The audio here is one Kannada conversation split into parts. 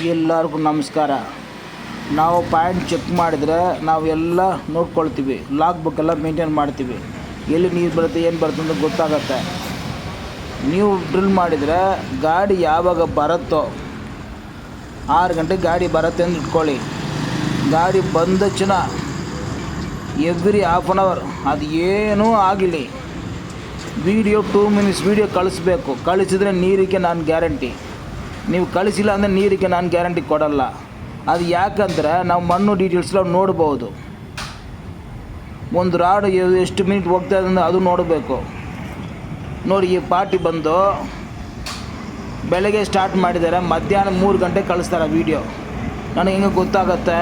ಎಲ್ಲರಿಗೂ ನಮಸ್ಕಾರ. ನಾವು ಪಾಯಿಂಟ್ ಚೆಕ್ ಮಾಡಿದರೆ ನಾವು ಎಲ್ಲ ನೋಡ್ಕೊಳ್ತೀವಿ, ಲಾಗ್ ಬುಕ್ ಎಲ್ಲ ಮೇಂಟೈನ್ ಮಾಡ್ತೀವಿ. ಎಲ್ಲಿ ನೀರು ಬರುತ್ತೆ ಏನು ಬರುತ್ತೆ ಅಂತ ಗೊತ್ತಾಗತ್ತೆ. ನೀವು ಡ್ರಿಲ್ ಮಾಡಿದರೆ ಗಾಡಿ ಯಾವಾಗ ಬರುತ್ತೋ 6 ಗಂಟೆಗೆ ಗಾಡಿ ಬರುತ್ತೆ ಅಂತ ಇಟ್ಕೊಳ್ಳಿ. ಗಾಡಿ ಬಂದ ತಕ್ಷಣ ಎವ್ರಿ ಹಾಫ್ ಆನ್ ಅವರ್ ಅದು ಏನೂ ಆಗಿಲ್ಲ, ವೀಡಿಯೋ 2 ಮಿನಿಟ್ಸ್ ವೀಡಿಯೋ ಕಳಿಸ್ಬೇಕು. ಕಳಿಸಿದರೆ ನೀರಿಗೆ ನಾನು ಗ್ಯಾರಂಟಿ, ನೀವು ಕಳಿಸಿಲ್ಲ ಅಂದರೆ ನೀರಿಗೆ ನಾನು ಗ್ಯಾರಂಟಿ ಕೊಡಲ್ಲ. ಅದು ಯಾಕಂದರೆ ನಾವು ಮಣ್ಣು ಡೀಟೇಲ್ಸ್లో ನೋಡ್ಬೋದು. ಒಂದು ರಾಡ್ ಎಷ್ಟು ಮಿನಿಟ್ ಹೋಗ್ತಾ ಇದೆ ಅಂದರೆ ಅದು ನೋಡಬೇಕು. ನೋಡಿ, ಈ ಪಾರ್ಟಿ ಬಂದು ಬೆಳಗ್ಗೆ ಸ್ಟಾರ್ಟ್ ಮಾಡಿದ್ದಾರೆ, ಮಧ್ಯಾಹ್ನ 3 ಗಂಟೆಗೆ ಕಳಿಸ್ತಾರೆ ವೀಡಿಯೋ. ನನಗೆ ಹೆಂಗೆ ಗೊತ್ತಾಗತ್ತೆ?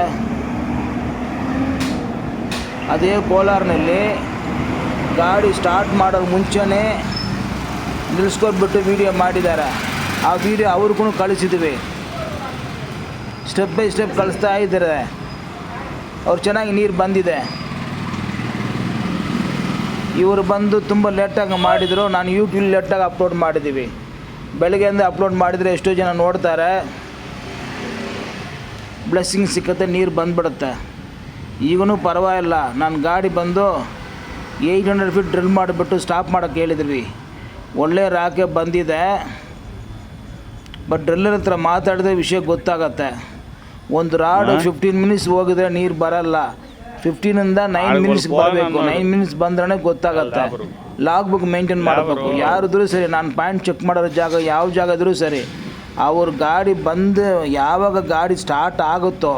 ಅದೇ ಕೋಲಾರ್ನಲ್ಲಿ ಗಾಡಿ ಸ್ಟಾರ್ಟ್ ಮಾಡೋದು ಮುಂಚೆನೇ ನಿಲ್ಲಿಸ್ಕೊಟ್ಬಿಟ್ಟು ವೀಡಿಯೋ ಮಾಡಿದ್ದಾರೆ. ಆ ವೀಡಿಯೋ ಅವ್ರಿಗೂ ಕಳಿಸಿದ್ವಿ, ಸ್ಟೆಪ್ ಬೈ ಸ್ಟೆಪ್ ಕಳಿಸ್ತಾ ಇದ್ದಾರೆ. ಅವ್ರು ಚೆನ್ನಾಗಿ ನೀರು ಬಂದಿದೆ. ಇವರು ಬಂದು ತುಂಬ ಲೇಟಾಗಿ ಮಾಡಿದರು, ನಾನು ಯೂಟ್ಯೂಬ್ ಲೇಟಾಗಿ ಅಪ್ಲೋಡ್ ಮಾಡಿದ್ದೀವಿ. ಬೆಳಗ್ಗೆಯಿಂದ ಅಪ್ಲೋಡ್ ಮಾಡಿದರೆ ಎಷ್ಟೋ ಜನ ನೋಡ್ತಾರೆ, ಬ್ಲೆಸ್ಸಿಂಗ್ ಸಿಕ್ಕತ್ತೆ, ನೀರು ಬಂದುಬಿಡುತ್ತೆ. ಈಗೂ ಪರವಾಗಿಲ್ಲ. ನಾನು ಗಾಡಿ ಬಂದು 800 ಫೀಟ್ ಡ್ರಿಲ್ ಮಾಡಿಬಿಟ್ಟು ಸ್ಟಾಪ್ ಮಾಡೋಕ್ಕೆ ಹೇಳಿದ್ವಿ. ಒಳ್ಳೆ ರಾಕೆ ಬಂದಿದೆ. ಬಟ್ ಡ್ರಿಲ್ಲರ್ ಹತ್ರ ಮಾತಾಡಿದ್ರೆ ವಿಷಯ ಗೊತ್ತಾಗತ್ತೆ. ಒಂದು ರಾಡ್ 15 ಮಿನಿಟ್ಸ್ ಹೋಗಿದ್ರೆ ನೀರು ಬರಲ್ಲ, 15ಇಂದ 9 ಮಿನಿಟ್ಸ್ಗೆ ಬರಬೇಕು. 9 ಮಿನಿಟ್ಸ್ ಬಂದ್ರೆ ಗೊತ್ತಾಗತ್ತೆ. ಲಾಗ್ ಬುಕ್ ಮೇಂಟೈನ್ ಮಾಡಬೇಕು. ಯಾರಿದ್ರೂ ಸರಿ, ನಾನು ಪಾಯಿಂಟ್ ಚೆಕ್ ಮಾಡೋರ ಜಾಗ ಯಾವ ಜಾಗ ಇದ್ರೂ ಸರಿ, ಅವ್ರ ಗಾಡಿ ಬಂದು ಯಾವಾಗ ಗಾಡಿ ಸ್ಟಾರ್ಟ್ ಆಗುತ್ತೋ,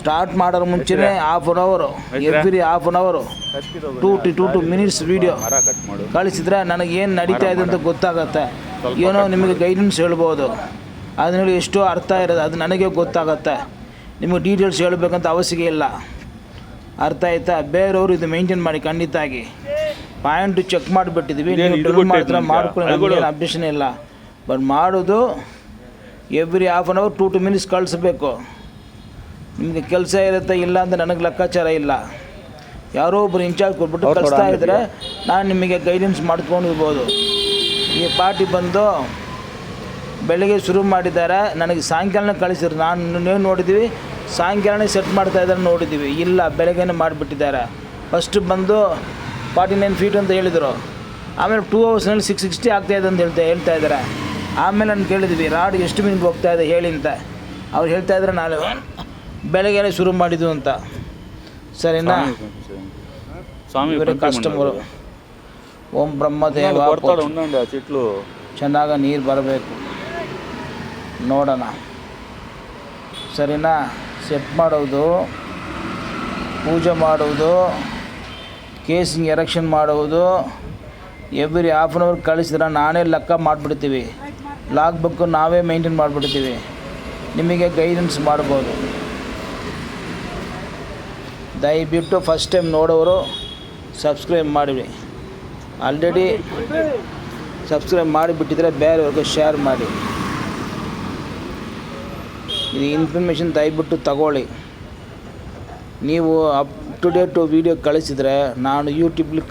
ಸ್ಟಾರ್ಟ್ ಮಾಡೋರ ಮುಂಚೆನೇ ಹಾಫ್ ಆನ್ ಅವರು, ಎವ್ರಿ ಹಾಫ್ ಆನ್ ಅವರು 2 ಮಿನಿಟ್ಸ್ ವೀಡಿಯೋ ಕಳಿಸಿದ್ರೆ ನನಗೇನು ನಡೀತಾ ಇದೆ ಅಂತ ಗೊತ್ತಾಗತ್ತೆ. ಏನೋ ನಿಮಗೆ ಗೈಡೆನ್ಸ್ ಹೇಳ್ಬೋದು, ಅದರಲ್ಲಿ ಎಷ್ಟೋ ಅರ್ಥ ಇರೋದು, ಅದು ನನಗೆ ಗೊತ್ತಾಗತ್ತೆ. ನಿಮಗೆ ಡೀಟೇಲ್ಸ್ ಹೇಳಬೇಕಂತ ಅವಶ್ಯಕ ಇಲ್ಲ. ಅರ್ಥ ಆಯ್ತಾ? ಬೇರೆಯವರು ಇದು ಮೇಂಟೈನ್ ಮಾಡಿ. ಖಂಡಿತಾಗಿ ಪಾಯಿಂಟು ಚೆಕ್ ಮಾಡಿಬಿಟ್ಟಿದ್ವಿ. ನೀವು ಡ್ರಿಲ್ ಮಾಡಿದ್ರೆ ಮಾಡ್ಕೊಳ್ಳಿ, ನಮಗೇನು ಅಬ್ಜೆಕ್ಷನ್ ಇಲ್ಲ. ಬಟ್ ಮಾಡೋದು every half an hour 2 minutes ಕಳಿಸ್ಬೇಕು. ನಿಮಗೆ ಕೆಲಸ ಇರುತ್ತೆ, ಇಲ್ಲ ಅಂತ ನನಗೆ ಲೆಕ್ಕಾಚಾರ ಇಲ್ಲ. ಯಾರೋ ಒಬ್ಬರು ಇನ್ಚಾರ್ಜ್ ಕೊಟ್ಬಿಟ್ಟು ಕಳಿಸ್ತಾ ಇದ್ದರೆ ನಾನು ನಿಮಗೆ ಗೈಡೆನ್ಸ್ ಮಾಡ್ಕೊಂಡಿರ್ಬೋದು. ಈ ಪಾರ್ಟಿ ಬಂದು ಬೆಳಗ್ಗೆ ಶುರು ಮಾಡಿದ್ದಾರೆ, ನನಗೆ ಸಾಯಂಕಾಲನೇ ಕಳಿಸಿದ್ರು. ನೀವು ನೋಡಿದ್ದೀವಿ, ಸಾಯಂಕಾಲನೇ ಸೆಟ್ ಮಾಡ್ತಾಯಿದ್ದಾರೆ ನೋಡಿದ್ದೀವಿ. ಇಲ್ಲ, ಬೆಳಗ್ಗೆನೇ ಮಾಡಿಬಿಟ್ಟಿದ್ದಾರೆ. ಫಸ್ಟ್ ಬಂದು 49 ಫೀಟ್ ಅಂತ ಹೇಳಿದರು. ಆಮೇಲೆ 2 ಅವರ್ಸ್ನಲ್ಲಿ 660 ಆಗ್ತಾಯಿದೆ ಅಂತ ಹೇಳ್ತಾ ಇದ್ದಾರೆ. ಆಮೇಲೆ ನಾನು ಕೇಳಿದ್ವಿ, ರಾಡ್ ಎಷ್ಟು ಮಿನಿಟ್ ಹೋಗ್ತಾಯಿದೆ ಹೇಳಿ ಅಂತ. ಅವ್ರು ಹೇಳ್ತಾಯಿದ್ರೆ ನಾನು ಬೆಳಗ್ಗೆನೇ ಶುರು ಮಾಡಿದ್ದು ಅಂತ. ಸರಿನಾ? ಇವರೇ ಕಸ್ಟಮರು. ಓಂ ಬ್ರಹ್ಮದೇವ. ಚೆನ್ನಾಗಿ ನೀರು ಬರಬೇಕು, ನೋಡೋಣ. ಸರಿನಾ? ಸೆಟ್ ಮಾಡೋದು, ಪೂಜೆ ಮಾಡುವುದು, ಕೇಸಿಂಗ್ ಎರೆಕ್ಷನ್ ಮಾಡುವುದು ಎವ್ರಿ ಹಾಫ್ ಆನ್ ಅವರ್ ಕಳಿಸಿದ್ರೆ ನಾನೇ ಲೆಕ್ಕ ಮಾಡಿಬಿಡ್ತೀವಿ. ಲಾಗ್ ಬುಕ್ ನಾವೇ ಮೇಂಟೈನ್ ಮಾಡಿಬಿಡ್ತೀವಿ. ನಿಮಗೆ ಗೈಡೆನ್ಸ್ ಮಾಡ್ಬೋದು. ದಯವಿಟ್ಟು ಫಸ್ಟ್ ಟೈಮ್ ನೋಡೋರು ಸಬ್ಸ್ಕ್ರೈಬ್ ಮಾಡಿರಿ. ಆಲ್ರೆಡಿ ಸಬ್ಸ್ಕ್ರೈಬ್ ಮಾಡಿಬಿಟ್ಟಿದ್ರೆ ಬೇರೆಯವ್ರಿಗೆ ಶೇರ್ ಮಾಡಿ. ಇದು ಇನ್ಫಾರ್ಮೇಷನ್ ದಯವಿಟ್ಟು ತಗೊಳ್ಳಿ. ನೀವು ಅಪ್ ಟು ಡೇಟು ವೀಡಿಯೋ ಕಳಿಸಿದರೆ ನಾನು ಯೂಟ್ಯೂಬ್ಲಿ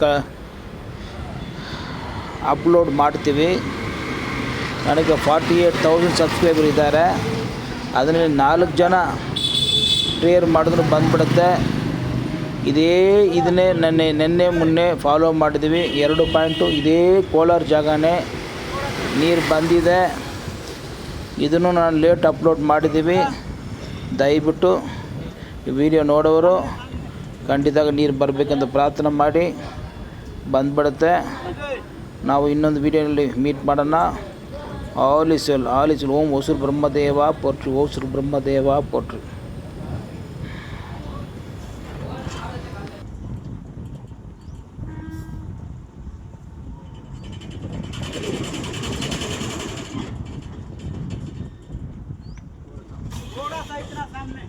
ಅಪ್ಲೋಡ್ ಮಾಡ್ತೀವಿ. ನನಗೆ 48,000 ಸಬ್ಸ್ಕ್ರೈಬರ್ ಇದ್ದಾರೆ. ಅದರಲ್ಲಿ 4 ಜನ ಪ್ರೇಯರ್ ಮಾಡಿದ್ರು ಬಂದುಬಿಡುತ್ತೆ. ಇದನ್ನೇ ನೆನ್ನೆ ಮೊನ್ನೆ ಫಾಲೋ ಮಾಡಿದ್ವಿ. 2 ಪಾಯಿಂಟು ಇದೇ ಕೋಲಾರ ಜಾಗನೇ ನೀರು ಬಂದಿದೆ. ಇದನ್ನು ನಾನು ಲೇಟ್ ಅಪ್ಲೋಡ್ ಮಾಡಿದ್ದೀವಿ. ದಯವಿಟ್ಟು ಈ ವಿಡಿಯೋ ನೋಡೋರು ಖಂಡಿತ ನೀರು ಬರಬೇಕಂತ ಪ್ರಾರ್ಥನೆ ಮಾಡಿ. ಬಂದುಬಿಡುತ್ತೆ. ನಾವು ಇನ್ನೊಂದು ವಿಡಿಯೋನಲ್ಲಿ ಮೀಟ್ ಮಾಡೋಣ. All is well, all is well. Om Hosur Brahmadeva ಪೊಟ್ರಿ, ಹೊಸೂರು ಬ್ರಹ್ಮದೇವ ಪೊಟ್ರಿ. थोड़ा सा इतना सामने